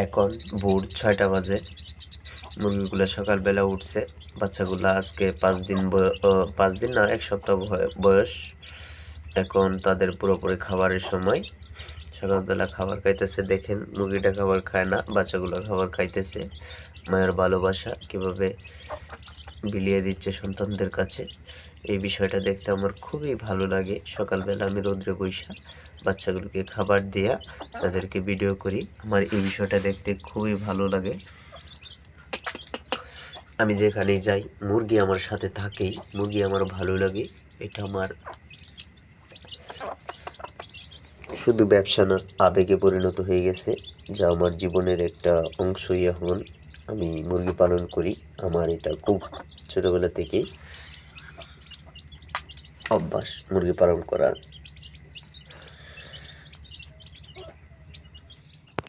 এখন ভোর ৬টা বাজে। মুরগিগুলো সকালবেলা উঠছে। বাচ্চাগুলো আজকে ৫ দিন না ১ সপ্তাহ বয়স। এখন তাদের পুরোপুরি খাবারের সময়। সকালবেলা খাবার খাইতেছে, দেখেন মুরগিটা খাবার খায় না, বাচ্চাগুলো খাবার খাইতেছে। মায়ের ভালোবাসা কিভাবে বিলিয়ে দিচ্ছে সন্তানদের কাছে, এই বিষয়টা দেখতে আমার খুবই ভালো লাগে। সকালবেলা আমি রৌদ্রে বইসা বাচ্চাগুলোকে খাবার দেয়া তাদেরকে ভিডিও করি। আমার এই বিষয়টা দেখতে খুবই ভালো লাগে। আমি যেখানেই যাই মুরগি আমার সাথে থাকেই, মুরগি আমার ভালো লাগে। এটা আমার শুধু ব্যবসা না, আবেগে পরিণত হয়ে গেছে, যা আমার জীবনের একটা অংশই। এখন আমি মুরগি পালন করি। আমার এটা খুব ছোটবেলা থেকেই অভ্যাস মুরগি পালন করা।